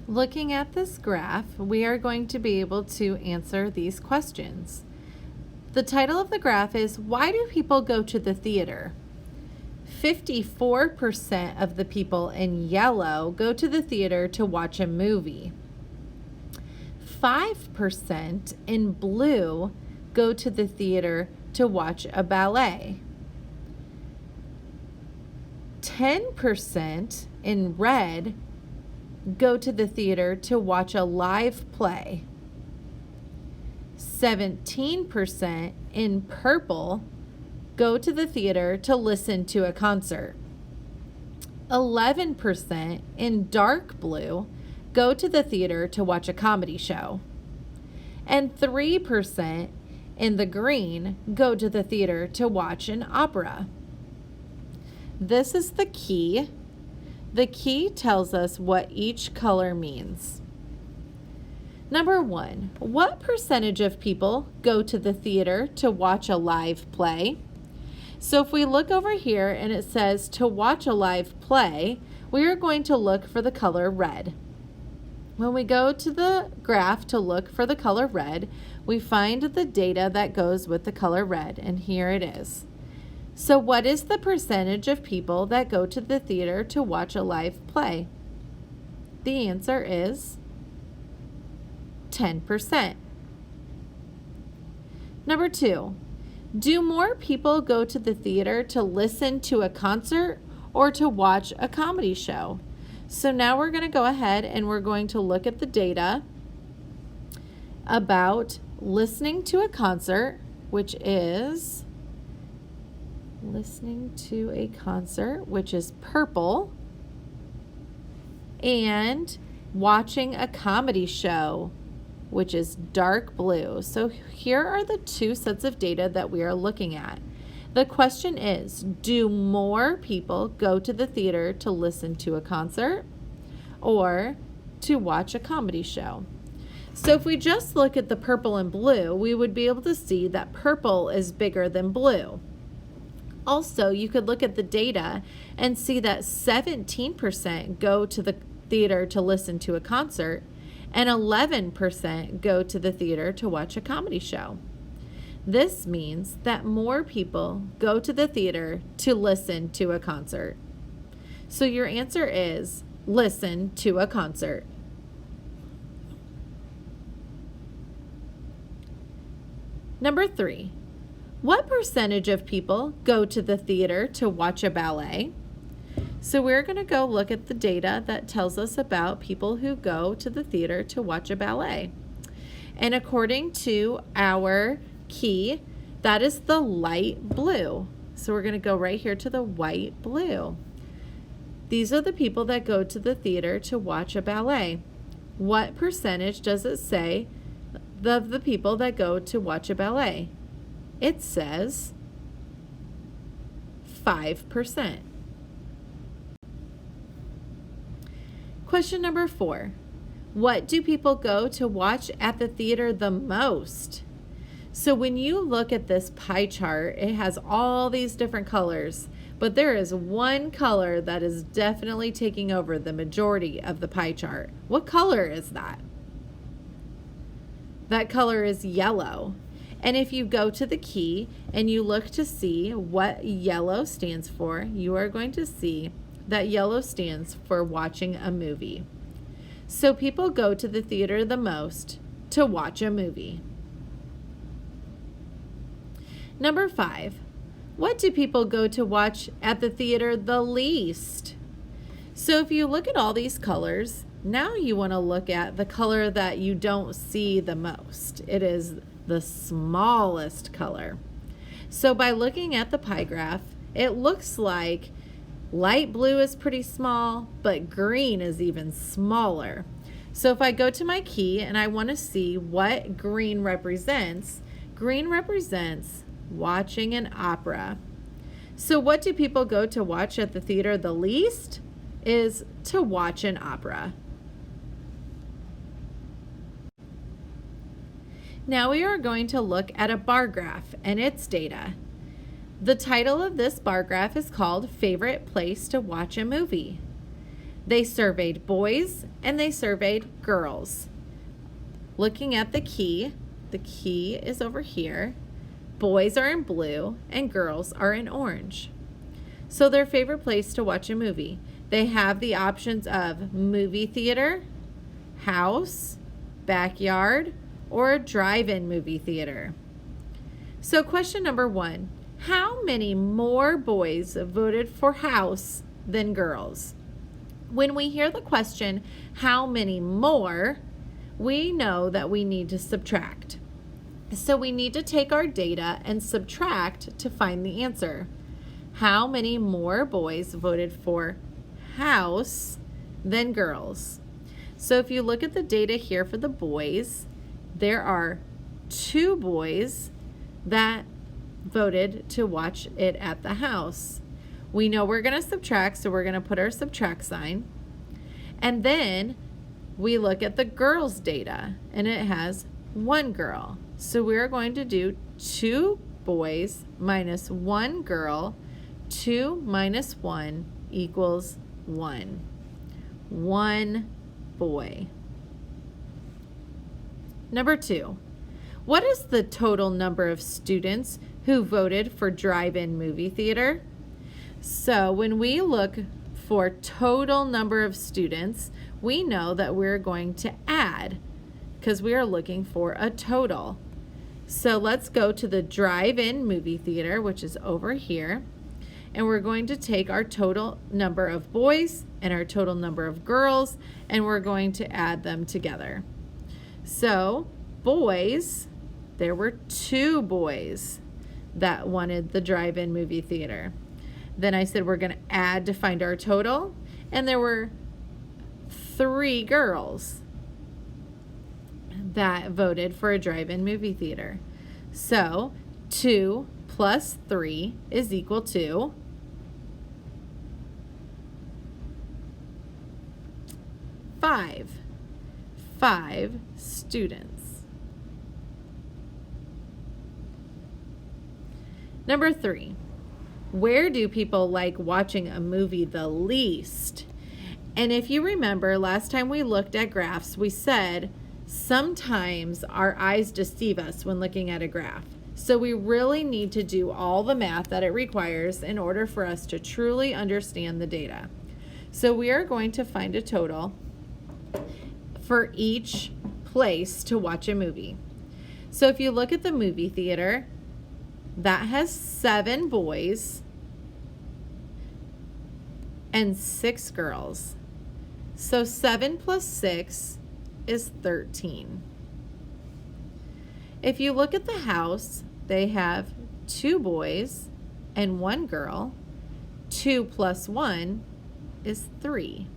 Looking at this graph, we are going to be able to answer these questions. The title of the graph is, why do people go to the theater? 54% of the people in yellow go to the theater to watch a movie. 5% in blue go to the theater to watch a ballet. 10% in red go to the theater to watch a live play. 17% in purple go to the theater to listen to a concert. 11% in dark blue go to the theater to watch a comedy show. And 3% in the green go to the theater to watch an opera. This is the key. The key tells us what each color means. Number 1, what percentage of people go to the theater to watch a live play? So if we look over here and it says to watch a live play, we are going to look for the color red. When we go to the graph to look for the color red, we find the data that goes with the color red, and here it is. So what is the percentage of people that go to the theater to watch a live play? The answer is 10%. Number 2, do more people go to the theater to listen to a concert or to watch a comedy show? So now we're going to go ahead and we're going to look at the data about listening to a concert, which is purple, and watching a comedy show, which is dark blue. So here are the two sets of data that we are looking at. The question is, do more people go to the theater to listen to a concert or to watch a comedy show? So if we just look at the purple and blue, we would be able to see that purple is bigger than blue. Also, you could look at the data and see that 17% go to the theater to listen to a concert and 11% go to the theater to watch a comedy show. This means that more people go to the theater to listen to a concert. So your answer is listen to a concert. Number 3, what percentage of people go to the theater to watch a ballet? So we're going to go look at the data that tells us about people who go to the theater to watch a ballet. And according to our key, that is the light blue. So we're going to go right here to the white blue. These are the people that go to the theater to watch a ballet. What percentage does it say of the people that go to watch a ballet? It says 5%. Question number 4. What do people go to watch at the theater the most? So when you look at this pie chart, it has all these different colors, but there is one color that is definitely taking over the majority of the pie chart. What color is that? That color is yellow. And if you go to the key and you look to see what yellow stands for, you are going to see that yellow stands for watching a movie. So people go to the theater the most to watch a movie. Number 5, what do people go to watch at the theater the least? So if you look at all these colors, now you want to look at the color that you don't see the most. It is the smallest color. So by looking at the pie graph, it looks like light blue is pretty small, but green is even smaller. So if I go to my key and I want to see what green represents watching an opera. So what do people go to watch at the theater the least? Is to watch an opera. Now we are going to look at a bar graph and its data. The title of this bar graph is called Favorite Place to Watch a Movie. They surveyed boys and they surveyed girls. Looking at the key is over here. Boys are in blue and girls are in orange. So their favorite place to watch a movie. They have the options of movie theater, house, backyard, or a drive-in movie theater. So question number 1, how many more boys voted for house than girls? When we hear the question, how many more, we know that we need to subtract. So we need to take our data and subtract to find the answer. How many more boys voted for house than girls? So if you look at the data here for the boys, there are 2 boys that voted to watch it at the house. We know we're going to subtract, so we're going to put our subtract sign. And then we look at the girls' data, and it has 1 girl. So we're going to do 2 boys minus 1 girl. 2 minus 1 equals 1. 1 boy. Number 2, what is the total number of students who voted for drive-in movie theater? So when we look for total number of students, we know that we're going to add because we are looking for a total. So let's go to the drive-in movie theater, which is over here, and we're going to take our total number of boys and our total number of girls, and we're going to add them together. So boys, there were 2 boys that wanted the drive-in movie theater. Then I said we're going to add to find our total, and there were 3 girls that voted for a drive-in movie theater. So 2 plus 3 is equal to 5. 5 students. Number 3, where do people like watching a movie the least? And if you remember, last time we looked at graphs, we said sometimes our eyes deceive us when looking at a graph. So we really need to do all the math that it requires in order for us to truly understand the data. So we are going to find a total for each place to watch a movie. So if you look at the movie theater, that has 7 boys and 6 girls. So 7 plus 6 is 13. If you look at the house, they have 2 boys and 1 girl. 2 plus 1 is 3.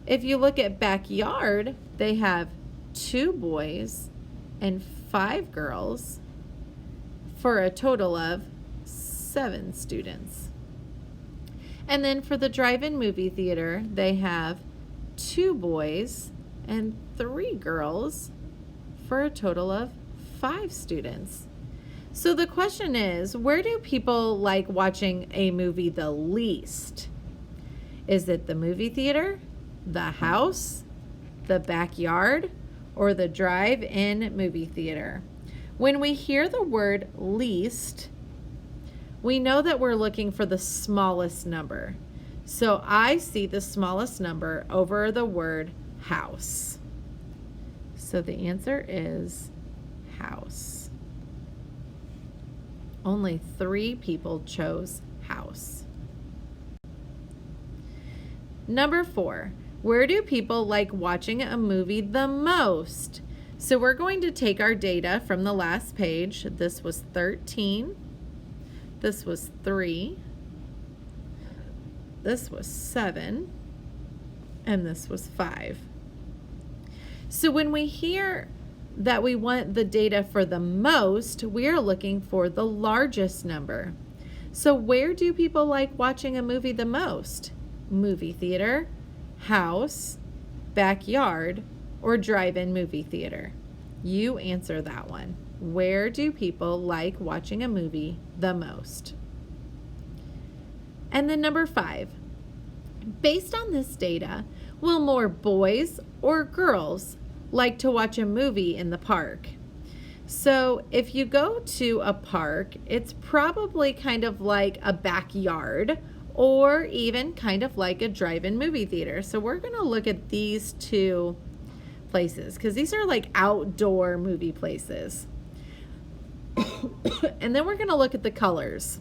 If you look at backyard, they have 2 boys and 5 girls for a total of 7 students. And then for the drive-in movie theater, they have 2 boys and 3 girls for a total of 5 students. So the question is, where do people like watching a movie the least? Is it the movie theater, the house, the backyard, or the drive-in movie theater? When we hear the word least, we know that we're looking for the smallest number. So I see the smallest number over the word house. So the answer is house. Only 3 people chose house. Number 4, where do people like watching a movie the most? So we're going to take our data from the last page. This was 13. This was 3. This was 7. And this was 5. So when we hear that we want the data for the most, we are looking for the largest number. So where do people like watching a movie the most? Movie theater, house, backyard, or drive-in movie theater? You answer that one. Where do people like watching a movie the most? And then number 5, Based on this data, will more boys or girls like to watch a movie in the park? So if you go to a park, it's probably kind of like a backyard or even kind of like a drive-in movie theater. So we're going to look at these two places because these are like outdoor movie places. And then we're going to look at the colors.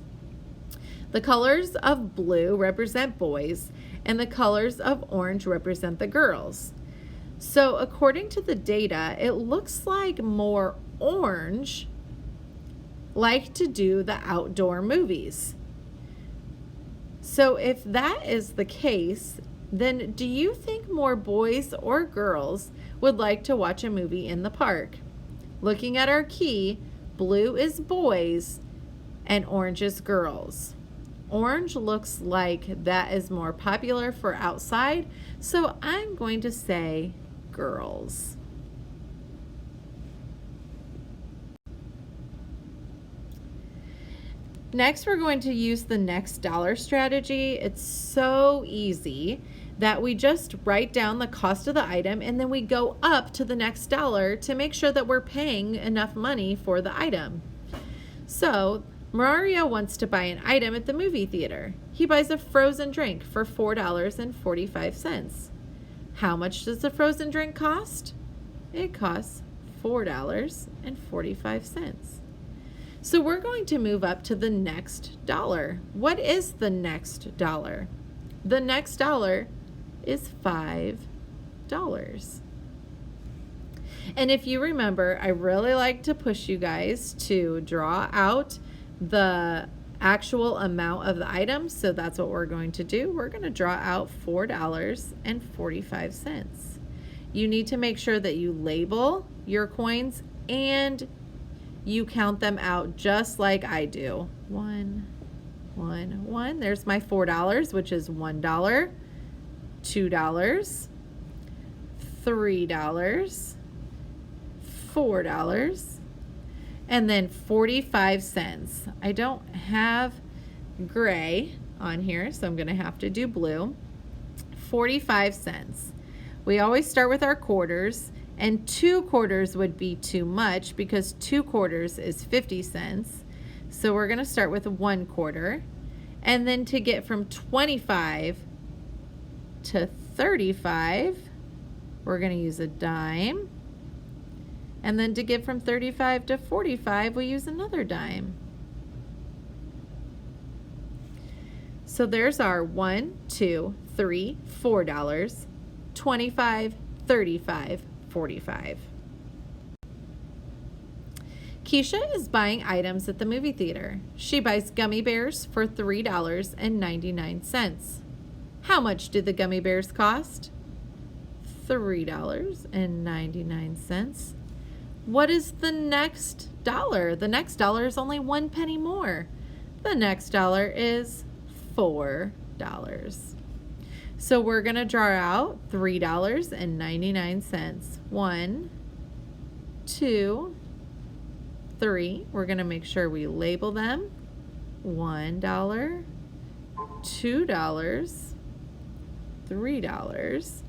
The colors of blue represent boys, and the colors of orange represent the girls. So according to the data, it looks like more orange like to do the outdoor movies. So if that is the case, then do you think more boys or girls would like to watch a movie in the park? Looking at our key, blue is boys and orange is girls. Orange looks like that is more popular for outside, so I'm going to say girls. Next, we're going to use the next dollar strategy. It's so easy that we just write down the cost of the item and then we go up to the next dollar to make sure that we're paying enough money for the item. So Mario wants to buy an item at the movie theater. He buys a frozen drink for $4.45. How much does the frozen drink cost? It costs $4.45. So we're going to move up to the next dollar. What is the next dollar? The next dollar is $5. And if you remember, I really like to push you guys to draw out the actual amount of the item. So that's what we're going to do. We're going to draw out $4.45. You need to make sure that you label your coins and you count them out just like I do. One. There's my $4, which is $1, $2, $3, $4, and then 45 cents. I don't have gray on here, so I'm going to have to do blue. 45 cents. We always start with our quarters. And 2 quarters would be too much because 2 quarters is 50 cents. So we're going to start with 1 quarter. And then to get from 25 to 35, we're going to use a dime. And then to get from 35 to 45, we use another dime. So there's our $1, $2, $3, $4, 25, 35, 45. Keisha is buying items at the movie theater. She buys gummy bears for $3.99. How much did the gummy bears cost? $3.99. What is the next dollar? The next dollar is only 1 penny more. The next dollar is $4. So we're going to draw out $3.99. 1, 2, 3. We're going to make sure we label them. $1, $2, $3,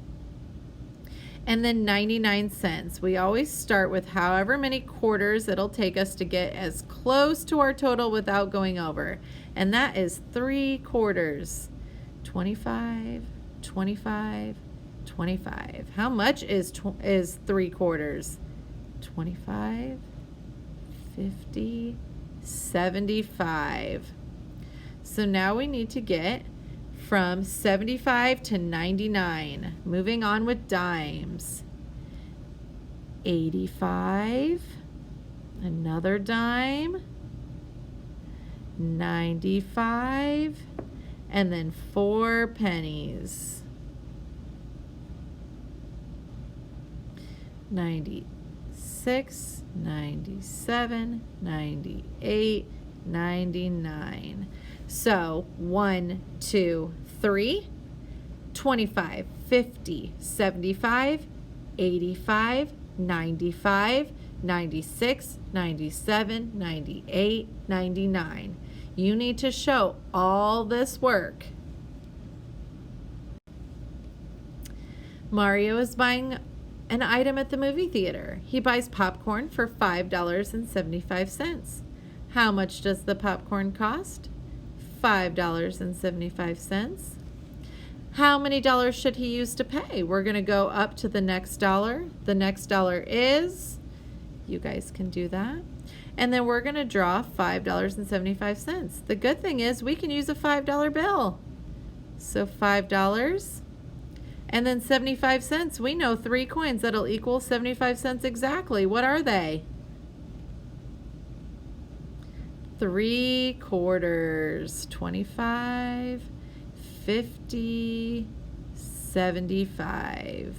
and then 99 cents. We always start with however many quarters it'll take us to get as close to our total without going over. And that is 3 quarters. 25, 25, 25. How much is 3 quarters? 25, 50, 75. So now we need to get from 75 to 99. Moving on with dimes. 85, another dime, 95, and then 4 pennies. 96, 97, 98, 99. So 1, 2, 3, 25, 50, 75, 85, 95, 96, 97, 98, 99. You need to show all this work. Mario is buying an item at the movie theater. He buys popcorn for $5.75. How much does the popcorn cost? $5.75. How many dollars should he use to pay? We're going to go up to the next dollar. The next dollar is, you guys can do that. And then we're going to draw $5.75. The good thing is we can use a $5 bill. So $5 and then 75 cents. We know 3 coins that'll equal 75 cents exactly. What are they? 3 quarters. 25, 50, 75.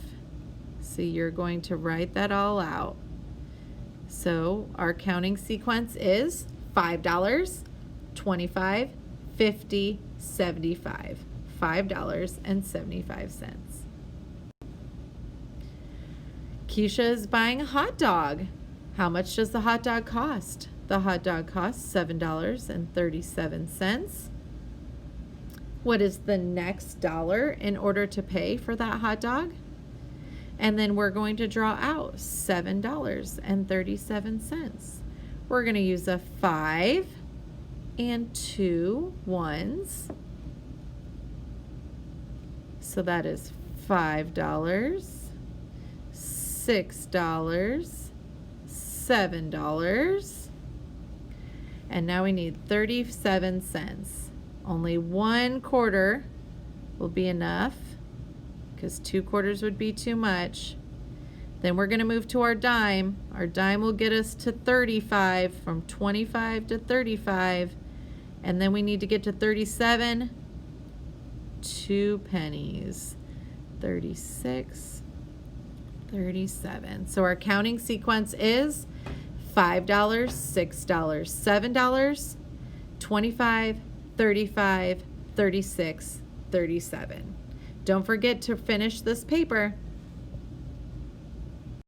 So you're going to write that all out. So our counting sequence is $5, 25, 50, 75. $5.75. Keisha is buying a hot dog. How much does the hot dog cost? The hot dog costs $7.37. What is the next dollar in order to pay for that hot dog? And then we're going to draw out $7.37. We're going to use a 5 and 2 ones. So that is $5, $6, $7, and now we need 37 cents. Only 1 quarter will be enough because 2 quarters would be too much. Then we're going to move to our dime. Our dime will get us to 35, from 25 to 35, and then we need to get to 37. 2 pennies. 36, 37. So our counting sequence is $5, $6, $7, 25, 35, 36, 37. Don't forget to finish this paper.